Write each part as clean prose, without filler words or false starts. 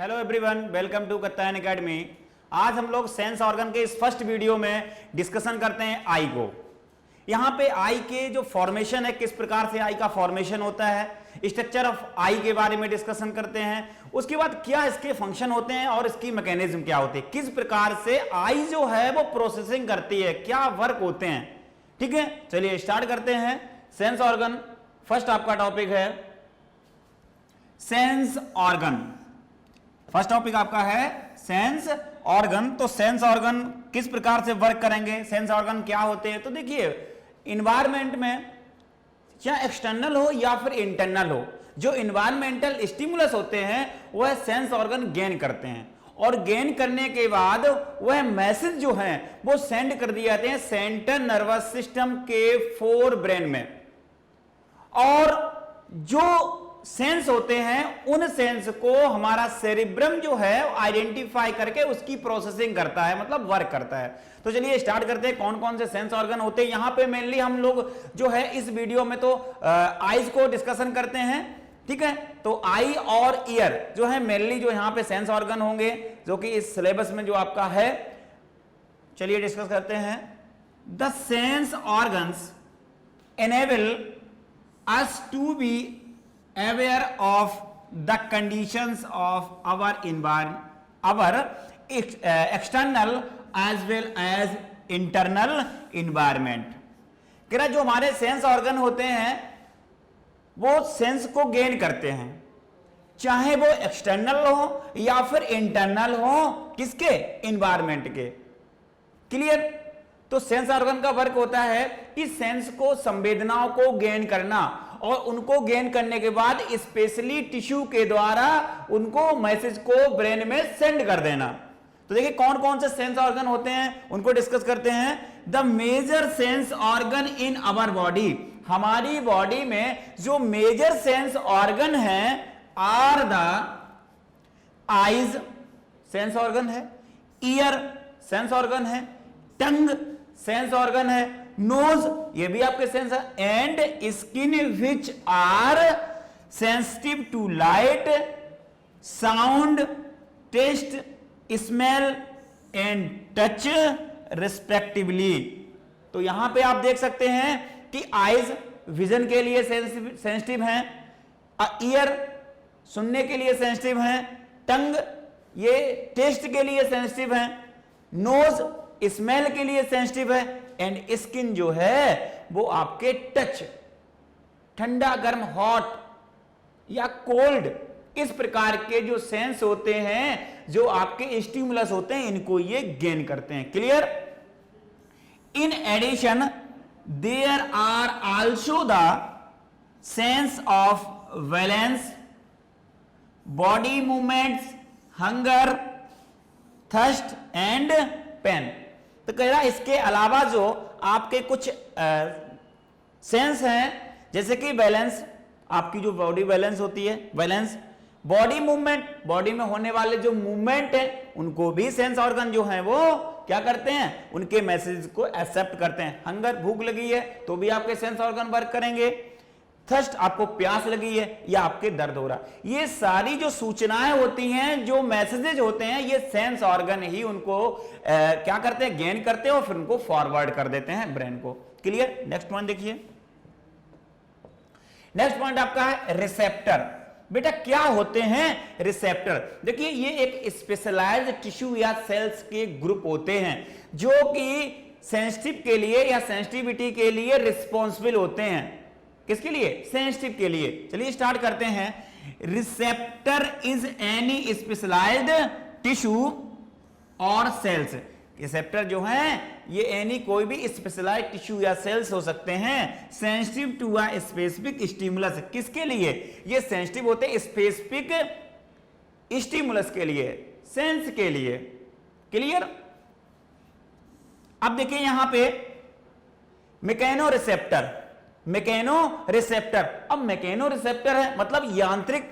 Hello everyone, welcome to Katyayan academy. आज हम लोग सेंस ऑर्गन के इस फर्स्ट वीडियो में डिस्कशन करते हैं आई को। यहाँ पे आई के जो फॉर्मेशन है, किस प्रकार से आई का फॉर्मेशन होता है, स्ट्रक्चर ऑफ आई के बारे में डिस्कशन करते हैं। उसके बाद क्या इसके फंक्शन होते हैं और इसकी मैकेनिज्म क्या होती है, किस प्रकार से आई जो है वो प्रोसेसिंग करती है, क्या वर्क होते हैं। ठीक है, चलिए स्टार्ट करते हैं। सेंस ऑर्गन फर्स्ट आपका टॉपिक है सेंस ऑर्गन। फर्स्ट टॉपिक आपका है सेंस ऑर्गन। तो सेंस ऑर्गन किस प्रकार से वर्क करेंगे, सेंस ऑर्गन क्या होते हैं। तो देखिए, इन्वायरमेंट में चाहे एक्सटर्नल हो या फिर इंटरनल हो, जो इन्वायरमेंटल स्टिमुलस होते हैं वह सेंस ऑर्गन गेन करते हैं, और गेन करने के बाद वह मैसेज जो है वो सेंड कर दिए जाते हैं सेंट्रल नर्वस सिस्टम के फोर ब्रेन में। और जो सेंस होते हैं उन सेंस को हमारा सेरिब्रम जो है आइडेंटिफाई करके उसकी प्रोसेसिंग करता है, मतलब वर्क करता है। तो चलिए स्टार्ट करते हैं कौन कौन से सेंस ऑर्गन होते हैं। यहां पे मेनली हम लोग जो है इस वीडियो में तो आईज को डिस्कशन करते हैं। ठीक है, तो आई और ईयर जो है मेनली जो यहां पे सेंस ऑर्गन होंगे, जो कि इस सिलेबस में जो आपका है। चलिए डिस्कस करते हैं। The sense organs enable us to be aware of the conditions of our environment, our external as well as internal environment। कह रहा जो हमारे सेंस ऑर्गन होते हैं वो सेंस को गेन करते हैं, चाहे वो एक्सटर्नल हो या फिर इंटरनल हो, किसके, इन्वायरमेंट के। क्लियर। तो सेंस ऑर्गन का वर्क होता है कि सेंस को, संवेदनाओं को गेन करना, और उनको गेन करने के बाद स्पेशली टिश्यू के द्वारा उनको मैसेज को ब्रेन में सेंड कर देना। तो देखिए कौन कौन से सेंस ऑर्गन होते हैं उनको डिस्कस करते हैं। The major sense organ in our body, हमारी बॉडी में जो मेजर सेंस ऑर्गन है are the eyes, sense organ है, ईयर सेंस ऑर्गन है, टंग सेंस ऑर्गन है, नोज ये भी आपके सेंस है, and skin which are sensitive to light, sound, taste, smell and touch respectively. तो यहां पे आप देख सकते हैं कि आईज विजन के लिए सेंसिटिव हैं, ईयर सुनने के लिए सेंसिटिव हैं, टंग ये टेस्ट के लिए सेंसिटिव हैं, नोज स्मेल के लिए सेंसिटिव है, एंड स्किन जो है वो आपके टच, ठंडा गर्म, हॉट या कोल्ड, इस प्रकार के जो सेंस होते हैं, जो आपके स्टिमुलस होते हैं, इनको ये गेन करते हैं। Clear. In addition there are also the sense of balance, body movements, hunger, thirst and pain. तो कह रहा इसके अलावा जो आपके कुछ सेंस हैं, जैसे कि बैलेंस, आपकी जो बॉडी बैलेंस होती है, बैलेंस, बॉडी मूवमेंट, बॉडी में होने वाले जो मूवमेंट है उनको भी सेंस ऑर्गन जो है वो क्या करते हैं, उनके मैसेज को एक्सेप्ट करते हैं। हंगर, भूख लगी है तो भी आपके सेंस ऑर्गन वर्क करेंगे। थर्स्ट, आपको प्यास लगी है या आपके दर्द हो रहा, ये सारी जो सूचनाएं होती हैं, जो मैसेजेज होते हैं, ये सेंस ऑर्गन ही उनको क्या करते हैं, गेन करते हैं और फिर उनको फॉरवर्ड कर देते हैं ब्रेन को। क्लियर। नेक्स्ट पॉइंट देखिए। नेक्स्ट पॉइंट आपका है रिसेप्टर। बेटा क्या होते हैं रिसेप्टर। देखिए ये एक स्पेशलाइज्ड टिश्यू या सेल्स के ग्रुप होते हैं जो कि सेंसिटिव के लिए या सेंसिटिविटी के लिए रिस्पॉन्सिबल होते हैं। किसके लिए, सेंसिटिव के लिए। चलिए स्टार्ट करते हैं। Receptor is any specialised tissue और सेल्स। रिसेप्टर जो है ये एनी कोई भी स्पेशलाइज्ड टिश्यू या सेल्स हो सकते हैं, sensitive to a specific stimulus. किसके लिए, ये सेंसिटिव होते हैं स्पेसिफिक स्टिमुलस के लिए, सेंस के लिए। क्लियर। अब देखिए यहां पे मैकेनो रिसेप्टर, मैकेनो रिसेप्टर। अब मैकेनो रिसेप्टर है मतलब यांत्रिक,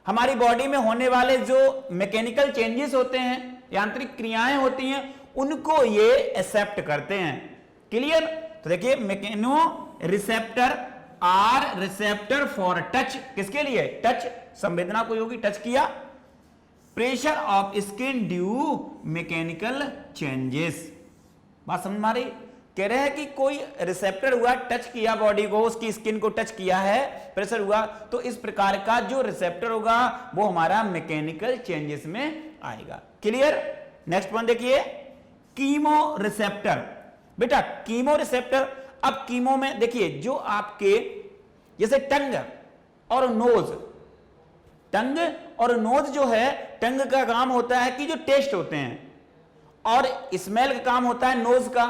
हमारी बॉडी में होने वाले जो मैकेनिकल चेंजेस होते हैं, यांत्रिक क्रियाएं होती हैं, उनको ये एक्सेप्ट करते हैं। क्लियर। तो देखिए mechanoreceptor are receptor for touch, किसके लिए, टच, संवेदना कोई होगी, टच किया, pressure of skin due mechanical changes. बात समझ में आ रही? कह रहे हैं कि कोई रिसेप्टर हुआ, टच किया बॉडी को, उसकी स्किन को टच किया है, प्रेशर हुआ, तो इस प्रकार का जो रिसेप्टर होगा वो हमारा मैकेनिकल चेंजेस में आएगा। क्लियर? नेक्स्ट पॉइंट देखिए, कीमो रिसेप्टर। बेटा कीमो रिसेप्टर, अब कीमो में देखिए जो आपके जैसे टंग और नोज, टंग और नोज जो है, टंग का काम होता है कि जो टेस्ट होते हैं, और स्मेल का काम होता है नोज का।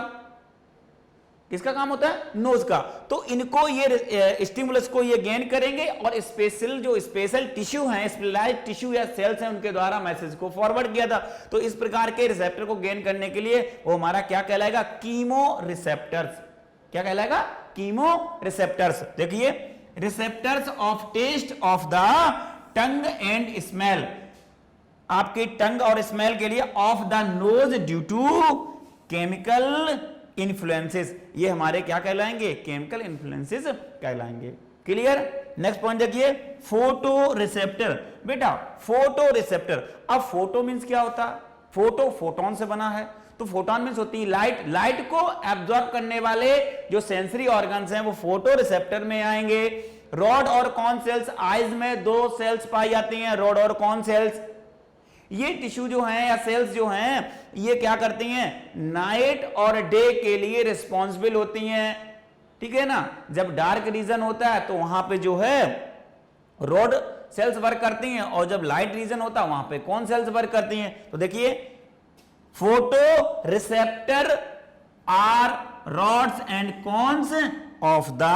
किसका काम होता है? नोज का। तो इनको ये स्टिमुलस को ये गेन करेंगे और स्पेशल जो स्पेशल टिश्यू हैं, स्पेशलाइज्ड टिश्यू या सेल्स हैं, उनके द्वारा मैसेज को फॉरवर्ड किया था। तो इस प्रकार के रिसेप्टर को गेन करने के लिए वो हमारा क्या कहलाएगा? Chemoreceptors. क्या कहलाएगा? Chemoreceptors. देखिए, receptors of taste of the tongue and smell, आपकी टंग और स्मेल के लिए, of the nose due to chemical influences, ये हमारे क्या कहलाएंगे? केमिकल इन्फ्लुएंसेस कहलाएंगे। क्लियर? नेक्स्ट पॉइंट देखिए, फोटो रिसेप्टर। बेटा फोटो रिसेप्टर, अब फोटो मींस क्या होता है? फोटो फोटोन से बना है, तो फोटोन मींस होती है लाइट। लाइट को एब्जॉर्ब करने वाले जो सेंसरी ऑर्गन्स हैं वो फोटो रिसेप्टर में आएंगे। रॉड और कॉन सेल्स, आईज में दो सेल्स पाई जाती हैं, रॉड और कॉन सेल्स। ये टिश्यू जो हैं या सेल्स जो हैं, ये क्या करती हैं? नाइट और डे के लिए रिस्पॉन्सिबल होती हैं। ठीक है ना? जब डार्क रीजन होता है तो वहां पे जो है रॉड सेल्स वर्क करती हैं, और जब लाइट रीजन होता है वहां पे कौन सेल्स वर्क करती हैं। तो देखिए, photoreceptor are rods and cones of the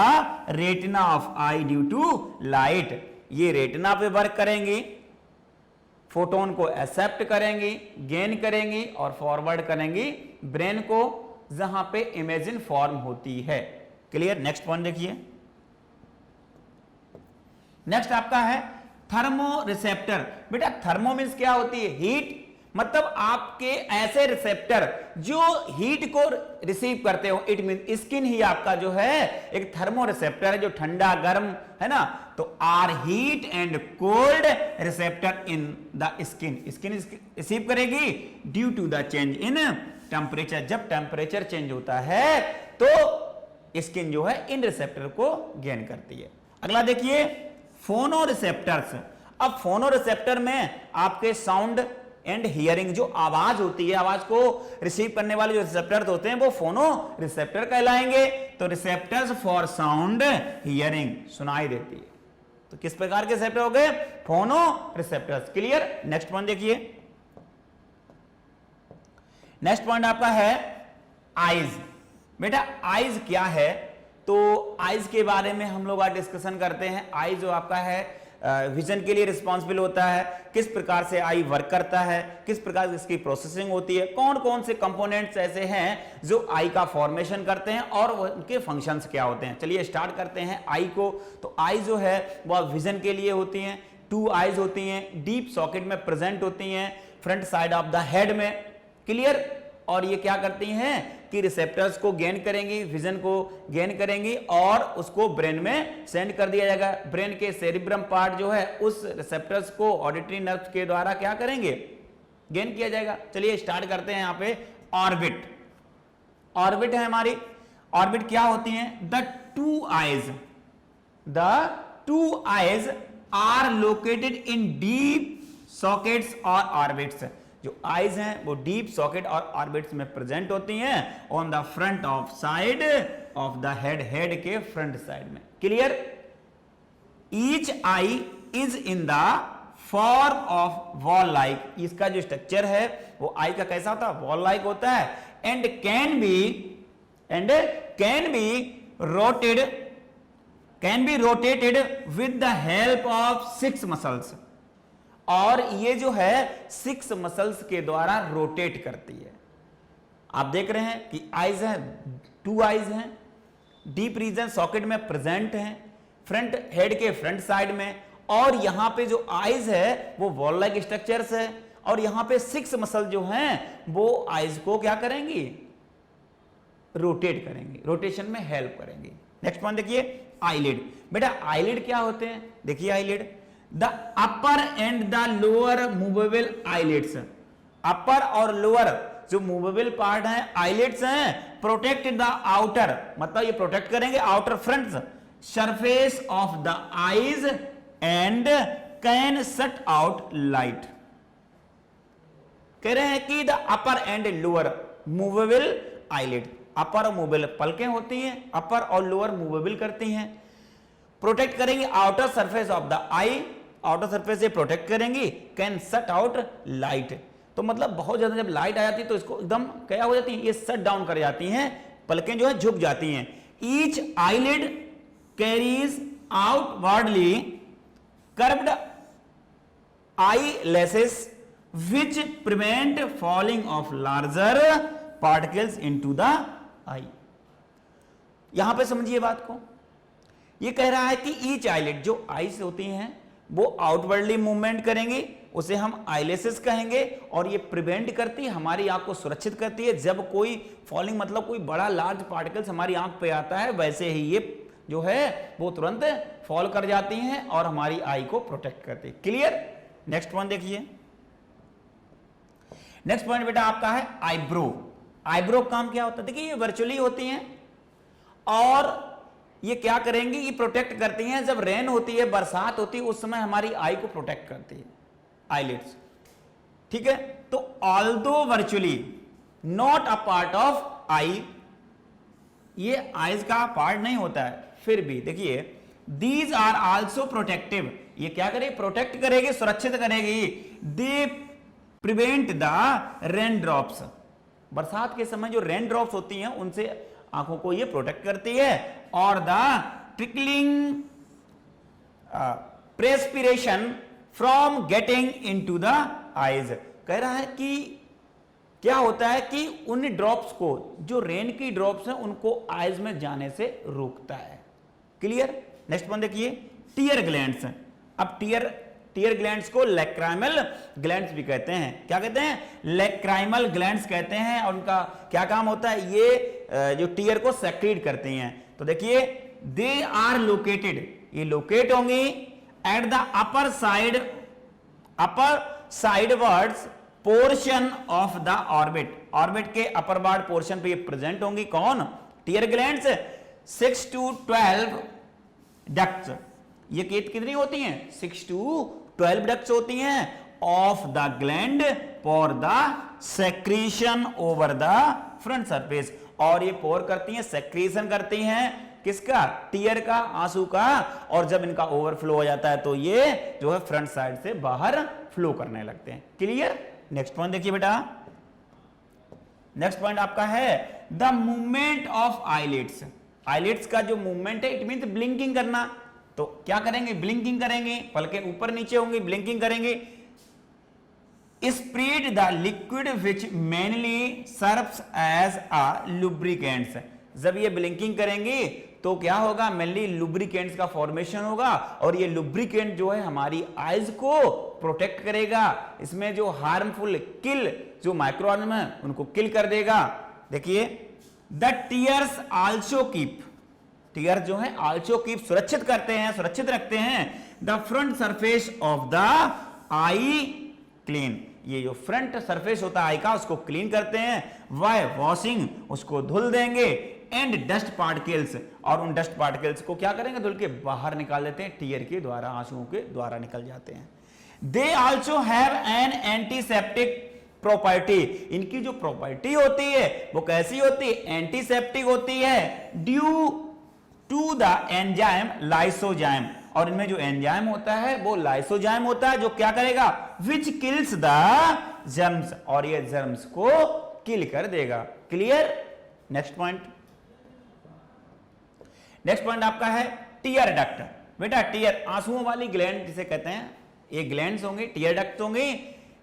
retina of eye due to light. ये रेटिना पे वर्क करेंगी, फोटोन को एक्सेप्ट करेंगी, गेन करेंगी और फॉरवर्ड करेंगी ब्रेन को, जहां पे इमेजिन फॉर्म होती है। क्लियर? नेक्स्ट पॉइंट देखिए, नेक्स्ट आपका है थर्मो रिसेप्टर। बेटा थर्मो मीन्स क्या होती है? हीट। मतलब आपके ऐसे रिसेप्टर जो हीट को रिसीव करते हो, इट मीन स्किन ही आपका जो है एक थर्मो रिसेप्टर है, जो ठंडा गर्म है ना। तो are heat and cold receptor in the skin, skin receive करेगी due to the change in temperature. जब टेम्परेचर चेंज होता है तो स्किन जो है इन रिसेप्टर को गेन करती है। अगला देखिए, फोनो रिसेप्टर्स। अब फोनो रिसेप्टर में आपके साउंड एंड हियरिंग, जो आवाज होती है, आवाज को रिसीव करने वाले जो रिसेप्टर्स होते हैं वो फोनो रिसेप्टर कहलाएंगे। तो रिसेप्टर्स फॉर साउंड हियरिंग, सुनाई देती है। तो किस प्रकार के रिसेप्टर हो गए? फोनो रिसेप्टर्स। क्लियर? नेक्स्ट पॉइंट देखिए, नेक्स्ट पॉइंट आपका है आईज। बेटा आईज क्या है? तो आईज के बारे में हम लोग आज डिस्कशन करते हैं। आई जो आपका है विजन के लिए रिस्पॉन्सिबल होता है, किस प्रकार से आई वर्क करता है, किस प्रकार से इसकी प्रोसेसिंग होती है, कौन कौन से कंपोनेंट्स ऐसे हैं जो आई का फॉर्मेशन करते हैं और उनके फंक्शंस क्या होते हैं। चलिए स्टार्ट करते हैं आई को। तो आई जो है वह विजन के लिए होती हैं, 2 आईज होती हैं, डीप सॉकेट में प्रेजेंट होती हैं, front side of the head में। क्लियर? और ये क्या करती हैं कि रिसेप्टर्स को गेन करेंगी, विजन को गेन करेंगी और उसको ब्रेन में सेंड कर दिया जाएगा। ब्रेन के सेरिब्रम पार्ट जो है उस रिसेप्टर्स को ऑडिटरी नर्व के द्वारा क्या करेंगे? गेन किया जाएगा। चलिए स्टार्ट करते हैं यहां पे। ऑर्बिट, ऑर्बिट है हमारी। ऑर्बिट क्या होती हैं? The two eyes are located in deep sockets और ऑर्बिट्स। जो आईज हैं वो डीप सॉकेट और ऑर्बिट्स में प्रेजेंट होती हैं on the front of side of the head, head के फ्रंट साइड में। Clear? Each eye is in the form of wall like. इसका जो स्ट्रक्चर है वो आई का कैसा होता है? वॉल लाइक होता है। And can be rotated with the help of 6 muscles. और ये जो है 6 मसल्स के द्वारा रोटेट करती है। आप देख रहे हैं कि आईज हैं, 2 आईज हैं, डीप रीजन सॉकेट में प्रेजेंट हैं, फ्रंट हेड के फ्रंट साइड में, और यहां पे जो आईज है वो वॉल लाइक स्ट्रक्चर्स है, और यहां पे 6 मसल जो हैं वो आईज को क्या करेंगी? रोटेट करेंगे, रोटेशन में हेल्प करेंगे। नेक्स्ट पॉइंट देखिए, आईलिड। बेटा आईलिड क्या होते हैं? देखिए eyelid the upper and the lower movable eyelids, upper और लोअर जो मूवेबल पार्ट है आईलिड्स हैं, प्रोटेक्ट द आउटर, मतलब ये प्रोटेक्ट करेंगे outer front surface of the eyes and can shut out light. कह रहे हैं कि the upper and lower movable eyelid, upper और मूवेबल पलकें होती हैं, अपर और लोअर मूवेबल करती हैं, प्रोटेक्ट करेंगी outer surface of the I, outer surface से प्रोटेक्ट करेंगी, कैन शट आउट लाइट, तो मतलब बहुत ज्यादा जब लाइट आ जाती है तो इसको एकदम क्या हो जाती है, ये शट डाउन कर जाती हैं, पलकें जो है झुक जाती हैं। Each eyelid carries outwardly curved eyelesses which prevent falling of larger particles into the eye। यहां पे समझिए बात को, ये कह रहा है कि ईच आईलिड, जो आईज होती हैं वो आउटवर्डली मूवमेंट करेंगी, उसे हम आईलेसेस कहेंगे, और ये प्रिवेंट करती है, हमारी आंख को सुरक्षित करती है, जब कोई फॉलिंग मतलब कोई बड़ा लार्ज पार्टिकल्स हमारी आंख पे आता है वैसे ही ये जो है वो तुरंत फॉल कर जाती हैं और हमारी आई को प्रोटेक्ट करती है। क्लियर? नेक्स्ट पॉइंट देखिए, नेक्स्ट पॉइंट बेटा आपका है आईब्रो। आईब्रो काम क्या होता है? देखिए ये वर्चुअली होती हैं और ये क्या करेंगी, ये प्रोटेक्ट करती हैं, जब रेन होती है, बरसात होती है, उस समय हमारी आई को प्रोटेक्ट करती है आईलिड्स। ठीक है, तो although virtually not a part of eye, ये आईज का पार्ट नहीं होता है, फिर भी देखिए दीज आर आल्सो प्रोटेक्टिव, ये क्या करेगी, प्रोटेक्ट करेगी, सुरक्षित करेगी। They prevent the rain drops, बरसात के समय जो रेन ड्रॉप्स होती हैं उनसे आंखों को ये प्रोटेक्ट करती है, और the trickling perspiration from getting into the eyes. कह रहा है कि क्या होता है कि उन ड्रॉप्स को, जो रेन की ड्रॉप्स हैं, उनको आईज में जाने से रोकता है। क्लियर? नेक्स्ट वन देखिए, टीयर ग्लैंड्स। अब टीयर ग्लैंड्स को लैक्राइमल ग्लैंड्स भी कहते हैं। क्या कहते हैं? लैक्राइमल ग्लैंड्स कहते हैं, और उनका क्या काम होता है, ये जो टीयर को सेक्रीट करती हैं। तो देखिए दे आर लोकेटेड, ये लोकेट होंगी at the upper sidewards portion of the orbit, orbit के अपर बार्ड पोर्शन पे ये प्रेजेंट होंगी। कौन? Tier glands. 6 to 12 डक्ट्स, ये कितनी होती हैं? 6 to 12 डक्ट्स होती हैं of the gland for the secretion over the front surface, और ये पोर करती हैं, सेक्रीशन करती हैं, किसका? टीयर का, आंसू का, और जब इनका ओवरफ्लो हो जाता है तो ये जो है फ्रंट साइड से बाहर फ्लो करने लगते हैं। क्लियर? नेक्स्ट पॉइंट देखिए बेटा, नेक्स्ट पॉइंट आपका है the movement of eyelids. Eyelids का जो मूवमेंट है इट मींस ब्लिंकिंग करना, तो क्या करेंगे? ब्लिंकिंग करेंगे, पलकें ऊपर नीचे होंगी, ब्लिंकिंग करेंगे। Spread the liquid which mainly serves as a lubricants. जब ये ब्लिंकिंग करेंगे तो क्या होगा? मेनली लुब्रिकेंट्स का फॉर्मेशन होगा, और ये लुब्रिकेंट जो है हमारी आईज को प्रोटेक्ट करेगा, इसमें जो हार्मफुल किल जो माइक्रो ऑर्गेनिज्म है उनको किल कर देगा। देखिए the tears also keep, tear जो है आल्सो कीप सुरक्षित करते हैं, सुरक्षित रखते हैं the front surface of the I clean, ये जो फ्रंट सरफेस होता है आई का उसको क्लीन करते हैं, वाई वॉशिंग उसको धुल देंगे, एंड डस्ट पार्टिकल्स, और उन डस्ट पार्टिकल्स को क्या करेंगे? धुल के बाहर निकाल देते हैं, टीयर के द्वारा, आंसुओं के द्वारा निकल जाते हैं। They also have an antiseptic property, इनकी जो प्रॉपर्टी होती है वो कैसी होती है? एंटीसेप्टिक होती है, due to the enzyme lysozyme, और इनमें जो एंजाइम होता है वो लाइसोजाइम होता है, जो क्या करेगा? विच किल्स द जर्म्स, और ये जर्म्स को किल कर देगा। Clear? Next point, next point आपका है टीयर डक्ट। बेटा टीयर आंसुओं वाली ग्लैंड जिसे कहते हैं, ये ग्लैंड्स होंगे, टीयर डक्ट होंगे।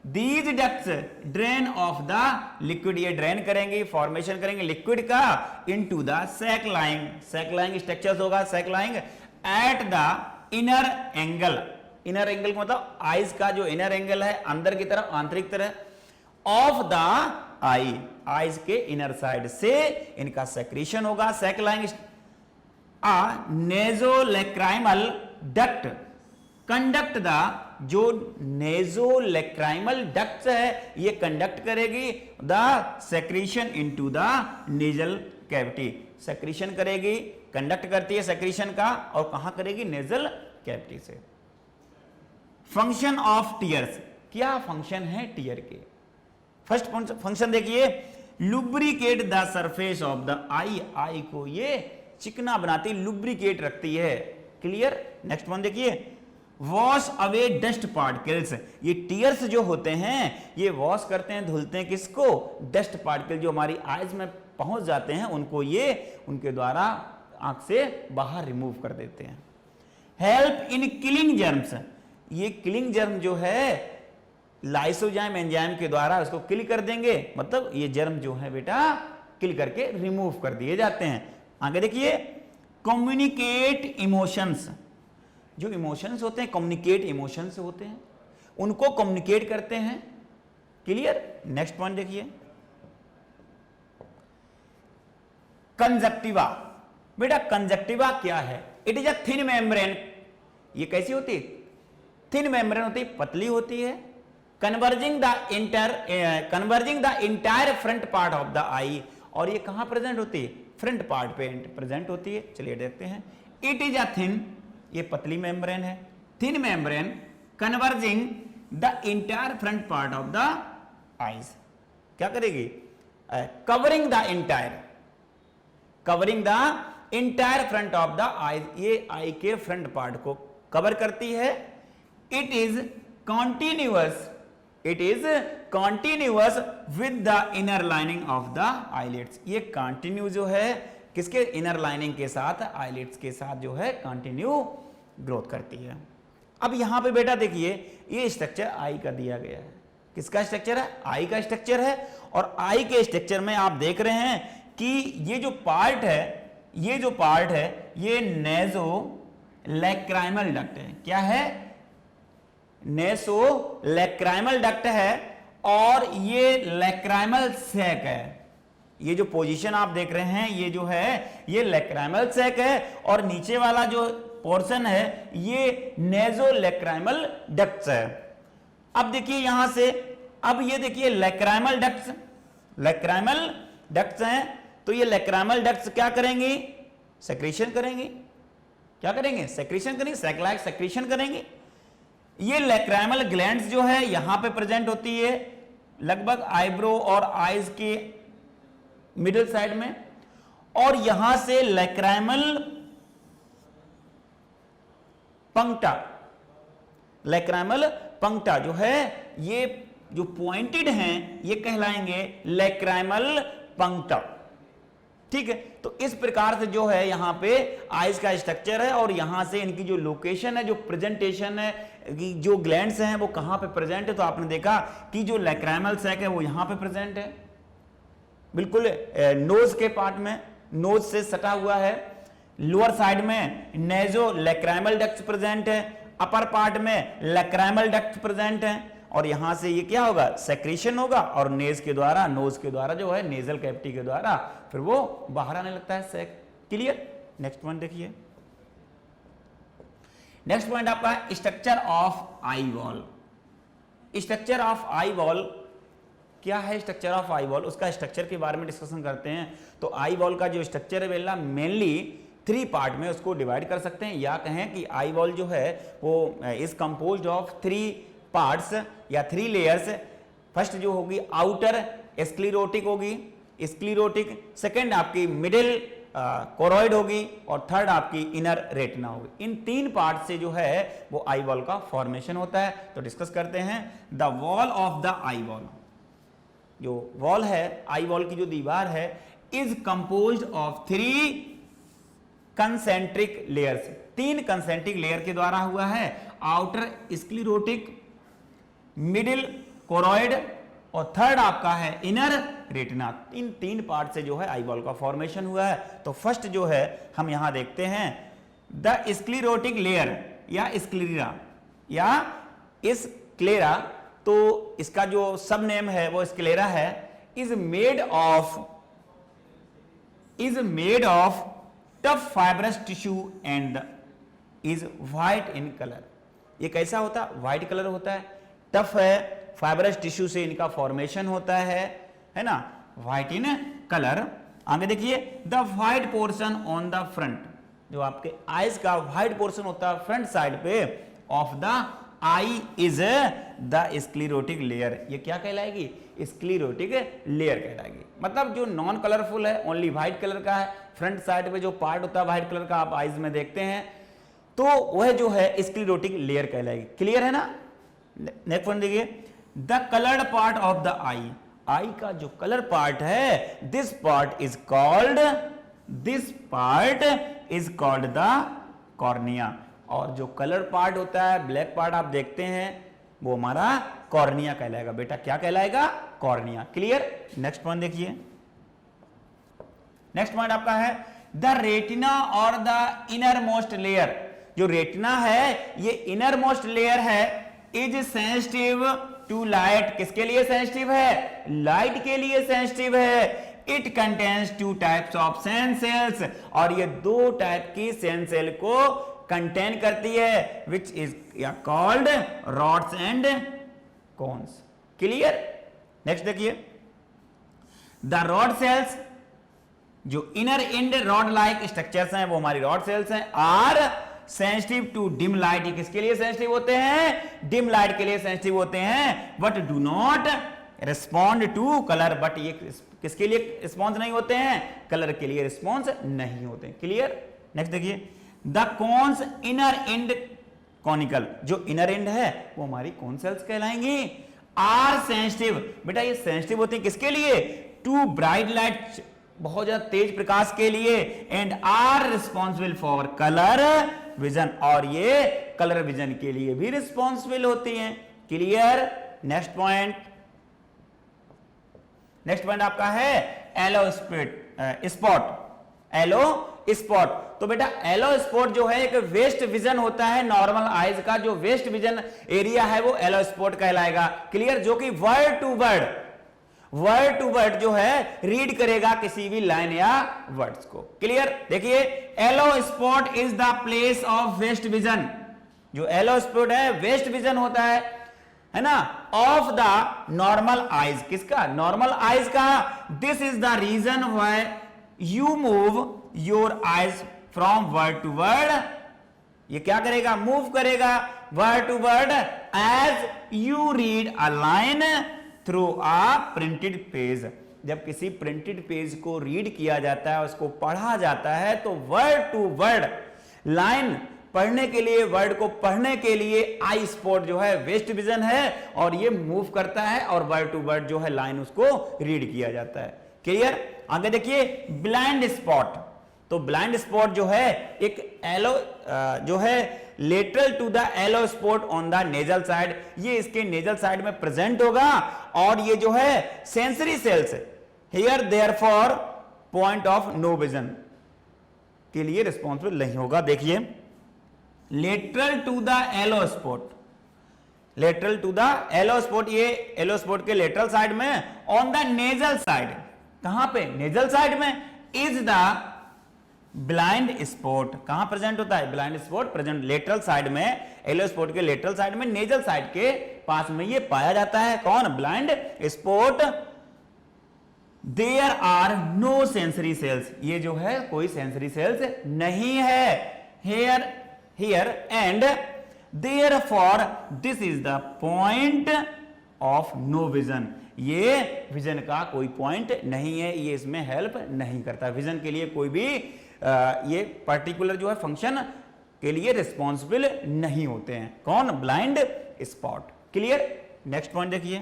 These ducts drain off the liquid, ये ड्रेन करेंगे, फॉर्मेशन करेंगे लिक्विड का into the sac lying, sac lying structures होगा, sac lying at the inner angle, inner angle मतलब आईज का जो इनर एंगल है अंदर की तरफ, आंतरिक तरह, ऑफ द आई, आईज के इनर साइड से इनका सेक्रीशन होगा। Sac lying nasolacrimal duct conduct the, जो नेजोलैक्राइमल डक्ट्स है ये कंडक्ट करेगी the secretion into the nasal cavity, secretion करेगी, कंडक्ट करती है सेक्रीशन का, और कहां करेगी? नेजल कैविटी से। फंक्शन ऑफ टीयर्स, क्या फंक्शन है टीयर के? फर्स्ट फंक्शन देखिए, lubricate the surface of the eye, eye को ये चिकना बनाती, लुब्रिकेट रखती है। क्लियर? नेक्स्ट वन देखिए, वॉश अवे डस्ट पार्टिकल्स, ये टीयर्स जो होते हैं ये वॉश करते हैं, धुलते हैं किसको? डस्ट पार्टिकल जो हमारी आईज में पहुंच जाते हैं उनको ये उनके द्वारा आंख से बाहर रिमूव कर देते हैं। हेल्प इन किलिंग जर्म्स, ये किलिंग जर्म जो है लाइसोजाइम एंजाइम के द्वारा उसको किल कर देंगे, मतलब ये जर्म जो है बेटा किल करके रिमूव कर दिए जाते हैं। आगे देखिए, कम्युनिकेट इमोशंस, जो इमोशंस होते हैं कम्युनिकेट इमोशंस होते हैं, उनको कम्युनिकेट करते हैं। क्लियर? नेक्स्ट पॉइंट देखिए, कंजक्टिवा, बेटा कंजक्टिवा क्या है? It is a thin membrane, ये कैसी होती है? थिन मेम्ब्रेन होती है, पतली होती है। Converging the entire front part of the eye, और ये कहां प्रेजेंट होती है? फ्रंट पार्ट पे प्रेजेंट होती है। चलिए देखते हैं। इट इज अ थिन, ये पतली मेम्ब्रेन है, thin membrane converging the entire front part of the eyes, क्या करेगी? Covering the entire front of the eyes, ये आई के फ्रंट पार्ट को कवर करती है। It is continuous with the inner lining of the eyelids, ये continue जो है किसके? इनर लाइनिंग के साथ, आईलिड्स के साथ जो है कंटिन्यू ग्रोथ करती है। अब यहां पे बेटा देखिए, ये स्ट्रक्चर आई का दिया गया है। किसका स्ट्रक्चर है? आई का स्ट्रक्चर है। और आई के स्ट्रक्चर में आप देख रहे हैं कि ये जो पार्ट है ये नेज़ोलैक्राइमल डक्ट है। क्या है? नेज़ोलैक्राइमल डक्ट है, और ये लैक्राइमल सैक है। ये जो पोजीशन आप देख रहे हैं ये जो है ये लैक्राइमल सैक है, और नीचे वाला जो पोर्शन है ये नेज़ोलैक्राइमल डक्ट्स है। अब देखिए यहां से, अब ये देखिए लैक्राइमल डक्ट्स हैं, तो ये लैक्राइमल डक्ट्स क्या करेंगी? सेक्रीशन करेंगी। क्या करेंगे? सेक्रीशन करेंगे, सैक-लाइक सेक्रीशन करेंगे। ये लैक्राइमल ग्लैंड्स जो है यहां पे प्रेजेंट होती है, लगभग आईब्रो और आईज के मिडिल साइड में, और यहां से लैक्राइमल पंक्टा जो है ये जो पॉइंटेड हैं ये कहलाएंगे लैक्राइमल पंक्टा। ठीक है, तो इस प्रकार से जो है यहां पे आईज का स्ट्रक्चर है, और यहां से इनकी जो लोकेशन है, जो प्रेजेंटेशन है, जो ग्लैंड्स हैं वो कहां पे प्रेजेंट है, तो आपने देखा कि जो लैक्राइमल सैक है वो यहां पे प्रेजेंट है, बिल्कुल नोज के पार्ट में, नोज से सटा हुआ है। लोअर साइड में नेज़ोलैक्राइमल डक्ट्स प्रेजेंट है, अपर पार्ट में लैक्राइमल डक्ट्स प्रेजेंट है, और यहां से ये क्या होगा? सेक्रीशन होगा, और नोज के द्वारा जो है नेजल कैविटी के द्वारा फिर वो बाहर आने लगता है सैक। क्लियर? नेक्स्ट पॉइंट देखिए। नेक्स्ट पॉइंट आपका structure of eye wall. Structure of eye wall क्या है? स्ट्रक्चर ऑफ आई वॉल, उसका स्ट्रक्चर के बारे में डिस्कशन करते हैं। तो आई वॉल का जो स्ट्रक्चर है बेला मेनली 3 पार्ट में उसको डिवाइड कर सकते हैं, या कहें कि आई वॉल जो है वो इज कंपोज्ड ऑफ 3 पार्ट्स या 3 लेयर्स। फर्स्ट जो होगी आउटर स्क्लेरोटिक होगी, सेकंड आपकी मिडिल कोरोइड होगी, और थर्ड आपकी इनर रेटिना होगी। इन 3 पार्ट से जो है वो आई वॉल का फॉर्मेशन होता है। तो डिस्कस करते हैं the wall of the eye wall. जो वॉल है, आई वॉल की जो दीवार है, is composed of 3 concentric layers, 3 concentric layer के द्वारा हुआ है। आउटर स्क्लेरोटिक, मिडिल कोरोइड, और थर्ड आपका है इनर रेटिना। इन 3 पार्ट से जो है आई वॉल का फॉर्मेशन हुआ है। तो फर्स्ट जो है हम यहां देखते हैं द स्क्लेरोटिक लेयर या स्क्लेरा या स्क्लेरा, तो इसका जो सब नेम है वो स्क्लेरा है, is made of tough fibrous tissue and is white in colour. ये कैसा होता है, व्हाइट कलर होता है, टफ है, फाइबरस टिश्यू से इनका फॉर्मेशन होता है ना, व्हाइट इन कलर। आगे देखिए, the white portion on the front, जो आपके आईज का व्हाइट पोर्शन होता है फ्रंट साइड पे of the I is the sclerotic layer. ये क्या कहलाएगी, स्क्लेरोटिक लेयर कहलाएगी। मतलब जो नॉन कलरफुल है, ओनली व्हाइट कलर का है, फ्रंट साइड पे जो पार्ट होता है व्हाइट कलर का आप आईज में देखते हैं, तो वह जो है स्क्लेरोटिक लेयर कहलाएगी। क्लियर है ना। नेक्स्ट पॉइंट देखिए, the coloured part of the eye, eye का जो कलर पार्ट है, this part is called the cornea. और जो कलर पार्ट होता है, ब्लैक पार्ट आप देखते हैं, वो हमारा कॉर्निया कहलाएगा। बेटा क्या कहलाएगा, कॉर्निया। क्लियर। नेक्स्ट पॉइंट देखिए, नेक्स्ट पॉइंट आपका है द रेटिना और द इनर मोस्ट लेयर। जो रेटिना है, ये इनर मोस्ट लेयर है, इज सेंसिटिव टू लाइट। किसके लिए सेंसिटिव है, लाइट के लिए सेंसिटिव है। It contains 2 types of sense cells, और ये 2 टाइप की सेंस सेल को कंटेन करती है, which is called rods and cones. Clear. Next देखिए, द रॉड सेल्स, जो inner end rod like structures हैं, वो हमारी रॉड सेल्स हैं, are sensitive to dim light. ये किसके लिए सेंसिटिव होते हैं, डिम लाइट के लिए सेंसिटिव होते हैं, but do not respond to colour. But ये किसके लिए रिस्पॉन्स नहीं होते हैं, कलर के लिए रिस्पॉन्स नहीं होते। क्लियर। नेक्स्ट देखिए, the cons inner and conical, जो इनर एंड है वो हमारी कोन सेल्स कहलाएंगी, आर सेंसिटिव। बेटा ये सेंसिटिव होते हैं किसके लिए, टू ब्राइट लाइट, बहुत ज्यादा तेज प्रकाश के लिए, and are responsible for colour vision, और ये कलर विजन के लिए भी रिस्पॉन्सिबल होती हैं। Clear. Next point, next point आपका है एलो स्पॉट, एलो स्पॉट। तो बेटा एलो स्पॉट जो है एक वेस्ट विजन होता है, नॉर्मल आईज का जो वेस्ट विजन एरिया है वो एलो स्पॉट कहलाएगा। क्लियर। जो कि वर्ड टू वर्ड जो है रीड करेगा किसी भी लाइन या वर्ड्स को। क्लियर। देखिए, yellow spot is the place of best vision. जो एलो स्पॉट है वेस्ट विजन होता है ना, ऑफ द नॉर्मल आईज। किसका, नॉर्मल आईज का। This is the reason why you move your eyes from word to word. ये क्या करेगा, मूव करेगा word to word as you read a line through a printed page. जब किसी printed page को read किया जाता है, उसको पढ़ा जाता है, तो वर्ड टू वर्ड लाइन पढ़ने के लिए, वर्ड को पढ़ने के लिए आई स्पॉट जो है वेस्ट विजन है, और ये मूव करता है और वर्ड टू वर्ड जो है लाइन उसको रीड किया जाता है। क्लियर। आगे देखिए, ब्लाइंड स्पॉट। तो ब्लाइंड स्पॉट जो है एक एलो जो है lateral to the yellow spot on the nasal side, ये इसके नेजल साइड में प्रेजेंट होगा, और ये जो है sensory cells here therefore point of no vision के लिए रिस्पॉन्सिबल नहीं होगा। देखिए, lateral to the yellow spot, lateral to the yellow spot, ये एलो स्पॉट के लेटरल साइड में, ऑन द नेजल साइड, कहां पे, नेजल साइड में, इज द ब्लाइंड स्पॉट। कहां प्रेजेंट होता है, blind spot present lateral side में, एलो स्पॉट के लेटरल साइड में, नेजल साइड के पास में ये पाया जाता है। कौन, blind spot. There are no sensory cells, ये जो है कोई सेंसरी सेल्स नहीं है here and therefore this is the point of no vision. ये विजन का कोई पॉइंट नहीं है, ये इसमें हेल्प नहीं करता, विजन के लिए कोई भी ये पर्टिकुलर जो है फंक्शन के लिए रिस्पॉन्सिबल नहीं होते हैं। कौन, blind spot. Clear. Next point देखिए,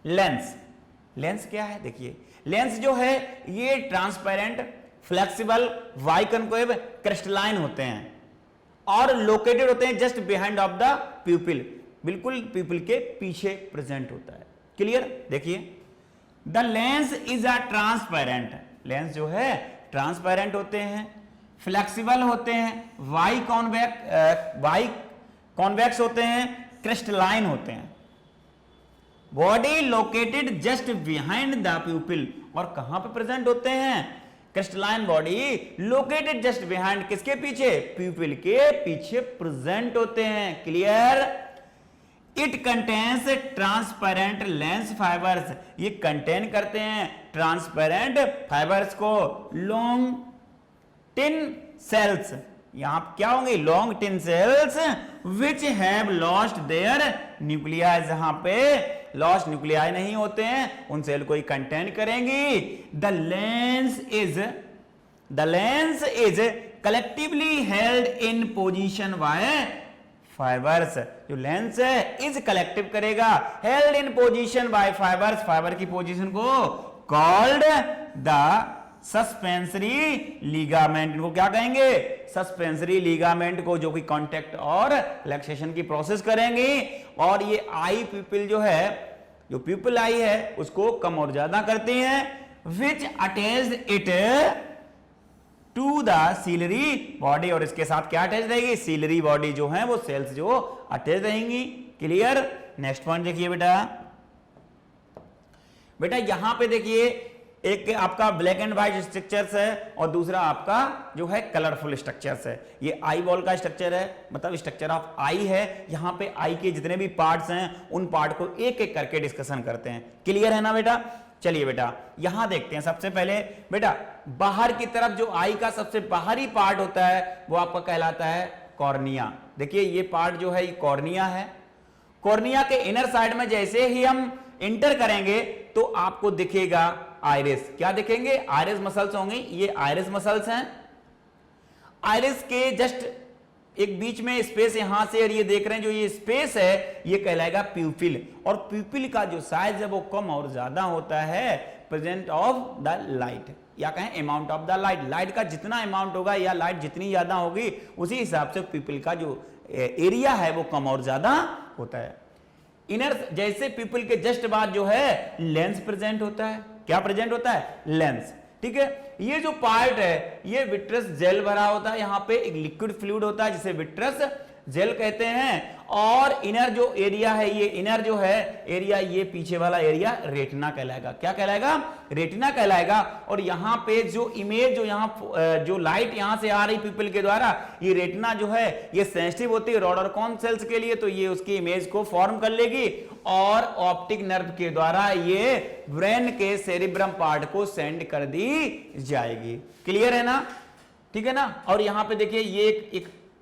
लेंस। लेंस क्या है, देखिए, लेंस जो है ये ट्रांसपेरेंट, फ्लेक्सिबल, बाइकनकेव, क्रिस्टलाइन होते हैं, और लोकेटेड होते हैं जस्ट बिहाइंड ऑफ द प्यूपिल, बिल्कुल प्यूपिल के पीछे प्रेजेंट होता है। क्लियर। देखिए, the lens is a transparent, lens जो है ट्रांसपेरेंट होते हैं, फ्लेक्सिबल होते हैं, वाई कॉन्वेक्स होते हैं, क्रिस्टलाइन होते हैं। Body located just behind the प्यूपिल, और कहां पे प्रेजेंट होते हैं, crystalline body located just behind, किसके पीछे, प्यूपिल के पीछे प्रेजेंट होते हैं। Clear. It contains transparent lens fibres, ये कंटेन करते हैं ट्रांसपेरेंट फाइबर्स को। लॉन्ग टिन सेल्स, यहां क्या होंगे, long tin cells which have lost their nuclei, जहां पे लॉस्ट न्यूक्लियाई नहीं होते हैं उन सेल को ही कंटेन करेंगी। The lens is collectively held in position by fibres, जो लेंस है इज कलेक्टिव करेगा, held in position by fibres, fibre की पोजीशन को कॉल्ड द सस्पेंसरी लिगामेंट, इनको क्या कहेंगे, सस्पेंसरी लिगामेंट को, जो कि कांटेक्ट और रिलैक्सेशन की प्रोसेस करेंगे। और ये आई प्यूपिल जो है, जो प्यूपिल आई है उसको कम और ज्यादा करती हैं। Which attach it to the ciliary body, और इसके साथ क्या अटैच रहेगी, सीलरी बॉडी जो है वो सेल्स जो अटैच रहेंगी। क्लियर। नेक्स्ट पॉइंट देखिए बेटा, बेटा यहां पे देखिए एक आपका ब्लैक एंड व्हाइट स्ट्रक्चर्स है और दूसरा आपका जो है कलरफुल स्ट्रक्चर्स है। ये आई बॉल का स्ट्रक्चर है, मतलब स्ट्रक्चर ऑफ आई है। यहां पे आई के जितने भी पार्ट्स हैं उन पार्ट को एक एक करके डिस्कशन करते हैं। क्लियर है ना बेटा। चलिए बेटा यहां देखते हैं। सबसे पहले बेटा बाहर की तरफ जो आई का सबसे बाहरी पार्ट होता है वो आपका कहलाता है कॉर्निया। देखिए ये पार्ट जो है ये कॉर्निया है। कॉर्निया के इनर साइड में जैसे ही हम इंटर करेंगे तो आपको दिखेगा आइरिस। क्या दिखेंगे, आइरिस मसल्स होंगी। ये आइरिस मसल्स हैं। आइरिस के जस्ट एक बीच में स्पेस यहां से, और ये देख रहे हैं जो ये स्पेस है ये कहलाएगा प्यूपिल। और प्यूपिल का जो साइज है वो कम और ज्यादा होता है प्रेजेंट ऑफ द लाइट, या कहें amount of the light. Light का जितना अमाउंट होगा या लाइट जितनी ज्यादा होगी उसी हिसाब से प्यूपिल का जो एरिया है वो कम और ज्यादा होता है। इनर जैसे प्यूपिल के जस्ट बाद जो है लेंस प्रेजेंट होता है। क्या प्रेजेंट होता है, लेंस। ठीक है। ये जो पार्ट है ये विट्रस जेल भरा होता है। यहां पे एक लिक्विड फ्लूइड होता है जिसे विट्रस जेल कहते हैं। और इनर जो एरिया है, ये इनर जो है एरिया, ये पीछे वाला एरिया रेटिना कहलाएगा। क्या कहलाएगा, रेटिना कहलाएगा। और यहां पे जो इमेज जो यहां जो लाइट यहां से आ रही प्यूपिल के द्वारा, ये रेटिना जो है ये सेंसिटिव होती है रॉडरकॉन सेल्स के लिए, तो ये उसकी इमेज को फॉर्म कर लेगी और ऑप्टिक नर्व के द्वारा ये ब्रेन के सेरिब्रम पार्ट को सेंड कर दी जाएगी। क्लियर है ना। ठीक है ना। और यहां पे देखिए ये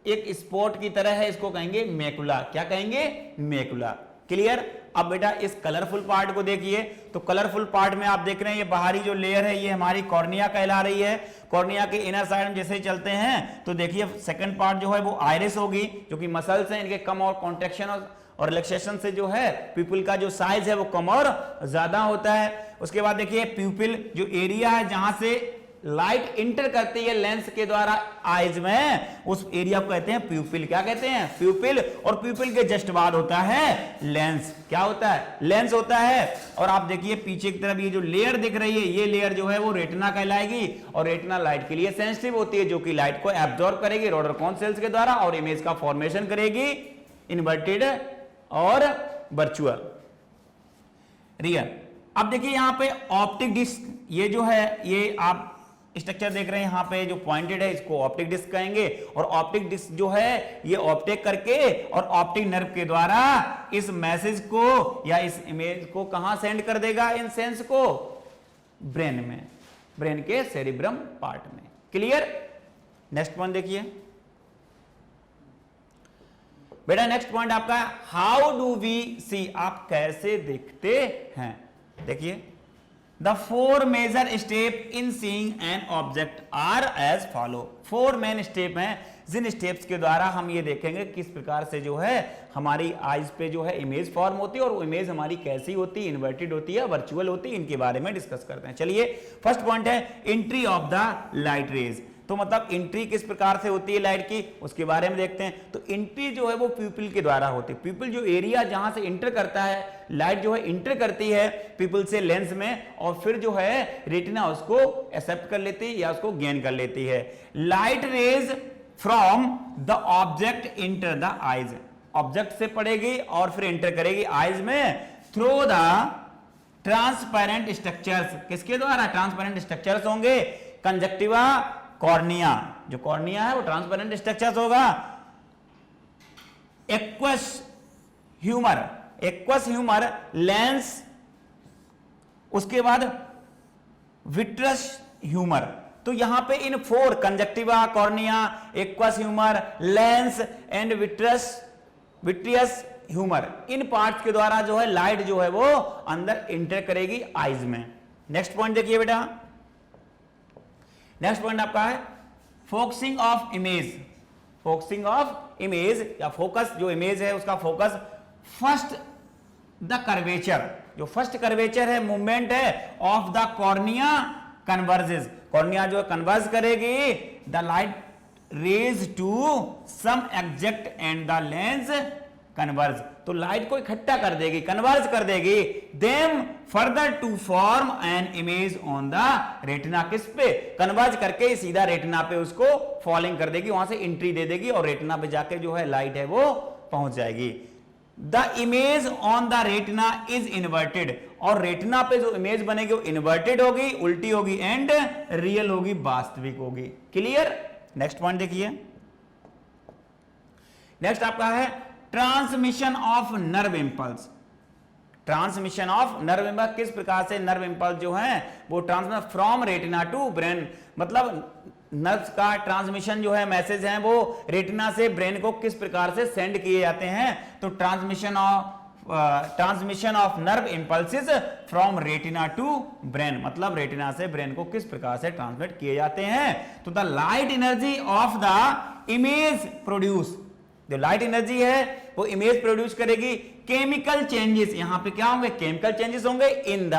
एक स्पॉट की तरह है, इसको कहेंगे मैकुला। क्या कहेंगे, मैकुला। क्लियर। अब बेटा इस कलरफुल पार्ट को देखिए, तो कलरफुल पार्ट में आप देख रहे हैं ये बाहरी जो लेयर है ये हमारी कॉर्निया कहला रही है। कॉर्निया के इनर साइड में जैसे ही चलते हैं तो देखिए सेकंड पार्ट जो है वो आइरिस होगी, जो कि मसल्स हैं, इनके कम और कॉन्ट्रैक्शन और रिलैक्सेशन से जो है प्यूपिल का जो साइज है वो कम और ज्यादा होता है। उसके बाद देखिए प्यूपिल जो एरिया है जहां से लाइट इंटर करती है लेंस के द्वारा आईज में, उस एरिया को कहते हैं प्यूपिल। क्या कहते हैं, प्यूपिल। और प्यूपिल के जस्ट बाद होता है लेंस। क्या होता है, लेंस होता है। और आप देखिए पीछे की तरफ ये जो लेयर दिख रही है ये लेयर जो है वो रेटिना कहलाएगी। और रेटिना लाइट के लिए सेंसिटिव होती है, जो कि लाइट को एब्जॉर्ब करेगी रॉडरकॉन सेल्स के द्वारा और इमेज का फॉर्मेशन करेगी इन्वर्टेड और वर्चुअल रियल। अब देखिए यहां पे ऑप्टिक डिस्क, ये जो है ये आप स्ट्रक्चर देख रहे हैं यहां पे जो पॉइंटेड है इसको ऑप्टिक डिस्क कहेंगे। और ऑप्टिक डिस्क जो है ये ऑप्टिक करके और ऑप्टिक नर्व के द्वारा इस मैसेज को या इस इमेज को कहां सेंड कर देगा, इन सेंस को ब्रेन में, ब्रेन के सेरिब्रम पार्ट में। क्लियर। नेक्स्ट पॉइंट देखिए बेटा, नेक्स्ट पॉइंट आपका हाउ डू वी सी, आप कैसे देखते हैं। देखिए the 4 major step in seeing an object are as follow. 4 main step हैं जिन स्टेप्स के द्वारा हम ये देखेंगे किस प्रकार से जो है हमारी आईज पे जो है इमेज फॉर्म होती है और वो इमेज हमारी कैसी होती है, इन्वर्टेड होती है, वर्चुअल होती है, इनके बारे में डिस्कस करते हैं। चलिए फर्स्ट पॉइंट है entry of the light raise. तो मतलब एंट्री किस प्रकार से होती है लाइट की, उसके बारे में देखते हैं। तो एंट्री जो है वो प्यूपिल के द्वारा होती है। प्यूपिल जो एरिया जहां से इंटर करता है, लाइट जो है इंटर करती है प्यूपिल से लेंस में, और फिर जो है रेटिना उसको एक्सेप्ट कर लेती है या उसको गेन कर लेती है। Light rays from the object enter the eyes, object से पड़ेगी और फिर इंटर करेगी आईज में थ्रू द ट्रांसपेरेंट स्ट्रक्चर्स। किसके द्वारा, ट्रांसपेरेंट स्ट्रक्चर्स होंगे। कंजक्टिवा कॉर्निया, जो कॉर्निया है वो ट्रांसपेरेंट स्ट्रक्चर होगा। एक्वस ह्यूमर लेंस, उसके बाद विट्रस ह्यूमर। तो यहां पे इन 4 conjunctiva, cornea, aqueous humour, lens and vitreous humour, in parts के द्वारा जो है लाइट जो है वो अंदर इंटर करेगी आईज में। नेक्स्ट पॉइंट देखिए बेटा, नेक्स्ट पॉइंट आपका है focusing of image. Focusing of image या फोकस, जो इमेज है उसका फोकस फर्स्ट द कर्वेचर, जो फर्स्ट कर्वेचर है, मूवमेंट है of the cornea converges, cornea जो कन्वर्ज करेगी the light rays to some exact and the lens converge, तो लाइट को इकट्ठा कर देगी, कन्वर्ज कर देगी, them further to form an image on the retina, किस पे कन्वर्ज करके सीधा रेटिना पे उसको फॉलिंग कर देगी, वहां से एंट्री दे देगी और रेटिना पे जाके जो है लाइट है वो पहुंच जाएगी। The image on the retina is inverted, और रेटिना पे जो इमेज बनेगी वो इन्वर्टेड होगी, उल्टी होगी एंड रियल होगी, वास्तविक होगी। क्लियर? नेक्स्ट पॉइंट देखिए, नेक्स्ट आपका है transmission of nerve impulse. Transmission of nerve impulse, किस प्रकार से नर्व इंपल्स जो है वो transmission from retina to brain, मतलब नर्व्स का ट्रांसमिशन जो है, मैसेज है वो रेटिना से ब्रेन को किस प्रकार से सेंड किए जाते हैं। तो transmission of nerve impulses from retina to brain, मतलब रेटिना से ब्रेन को किस प्रकार से ट्रांसमिट किए जाते हैं। तो the light energy of the image produce, जो लाइट एनर्जी है वो इमेज प्रोड्यूस करेगी, केमिकल चेंजेस, यहां पे क्या होंगे, केमिकल चेंजेस होंगे इन द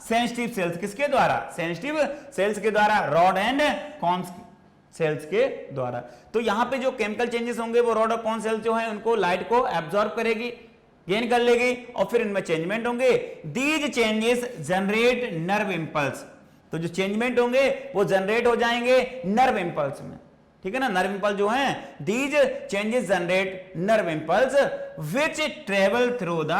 सेंसिटिव सेल्स, किसके द्वारा, सेंसिटिव सेल्स के द्वारा, रॉड एंड कॉन सेल्स के द्वारा। तो यहां पे जो केमिकल चेंजेस होंगे वो रॉड और कॉन सेल्स जो है उनको लाइट को एब्जॉर्ब करेगी, गेन कर लेगी, और फिर इनमें चेंजमेंट होंगे। These changes generate nerve impulse, तो जो चेंजमेंट होंगे वो जनरेट हो जाएंगे नर्व इंपल्स में, ठीक है ना। नर्व इंपल्स जो हैं, these changes generate nerve impulse which travel through the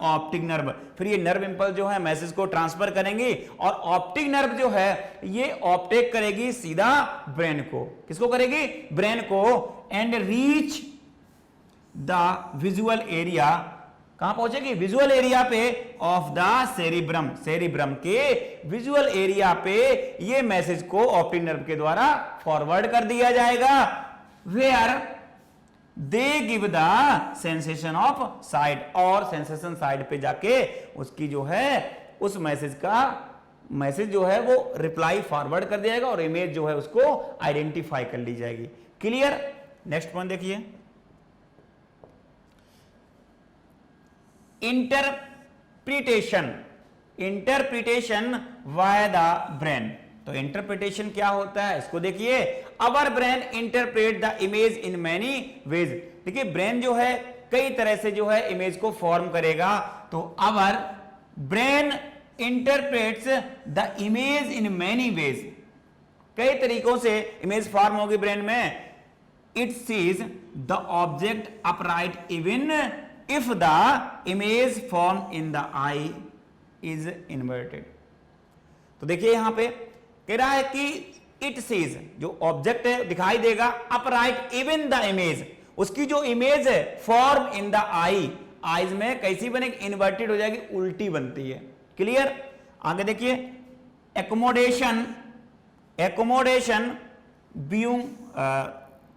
optic nerve, फिर ये नर्व इंपल्स जो है मैसेज को ट्रांसफर करेंगी, और ऑप्टिक नर्व जो है ये ऑप्टेक करेगी सीधा ब्रेन को, किसको करेगी, ब्रेन को, and reach the visual area, कहां पहुंचेगी, विजुअल एरिया पे ऑफ द सेरिब्रम, सेरिब्रम के विजुअल एरिया पे ये मैसेज को ऑप्टिक नर्व के द्वारा फॉरवर्ड कर दिया जाएगा, where they give the sensation of sight, और सेंसेशन साइड पे जाके उसकी जो है उस मैसेज का मैसेज जो है वो रिप्लाई फॉरवर्ड कर दिया जाएगा और इमेज जो है उसको आइडेंटिफाई कर ली जाएगी। क्लियर? नेक्स्ट पॉइंट देखिए, interpretation, interpretation via the brain. तो इंटरप्रिटेशन क्या होता है इसको देखिए, our brain interpret the image in many veg. देखिए ब्रेन जो है कई तरह से जो है इमेज को फॉर्म करेगा, तो our brain interprets the image in many ways, कई तरीकों से इमेज फॉर्म होगी ब्रेन में। It sees the object upright even if the image formed in the eye is inverted। तो देखिए यहां पे कह रहा है कि it sees, जो ऑब्जेक्ट है दिखाई देगा, अपराइट इवन द इमेज, उसकी जो इमेज है form in the eye, eyes में कैसी बनेगी, इन्वर्टेड हो जाएगी, उल्टी बनती है। क्लियर? आगे देखिए, accommodation, accommodation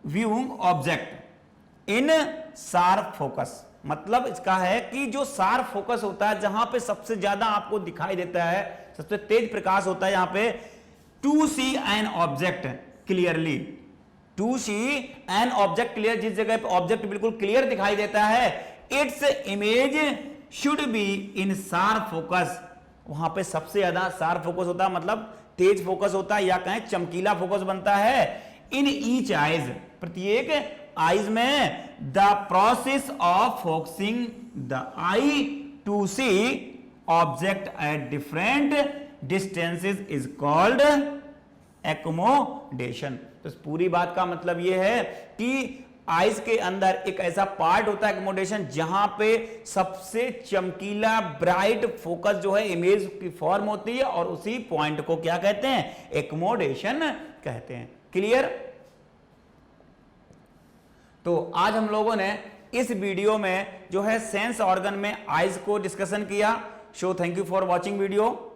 viewing object in sharp focus, मतलब इसका है कि जो शार्प फोकस होता है, जहां पे सबसे ज्यादा आपको दिखाई देता है, सबसे तेज प्रकाश होता है, यहां पे to see an object clearly, to see an object clear, जिस जगह पे ऑब्जेक्ट बिल्कुल क्लियर दिखाई देता है, its image should be in sharp focus, वहां पे सबसे ज्यादा शार्प फोकस होता है, मतलब तेज फोकस होता है, या कहें चमकीला फोकस बनता है। इन ईच आइज, प्रत्येक आईज में, the process of focusing the eye to see object at different distances is called accommodation. तो इस पूरी बात का मतलब यह है कि आइज के अंदर एक ऐसा पार्ट होता है एकोमोडेशन जहां पे सबसे चमकीला ब्राइट फोकस जो है इमेज की फॉर्म होती है और उसी पॉइंट को क्या कहते हैं, एकोमोडेशन कहते हैं। क्लियर? तो आज हम लोगों ने इस वीडियो में जो है सेंस ऑर्गन में आइज को डिस्कशन किया। So thank you for watching video.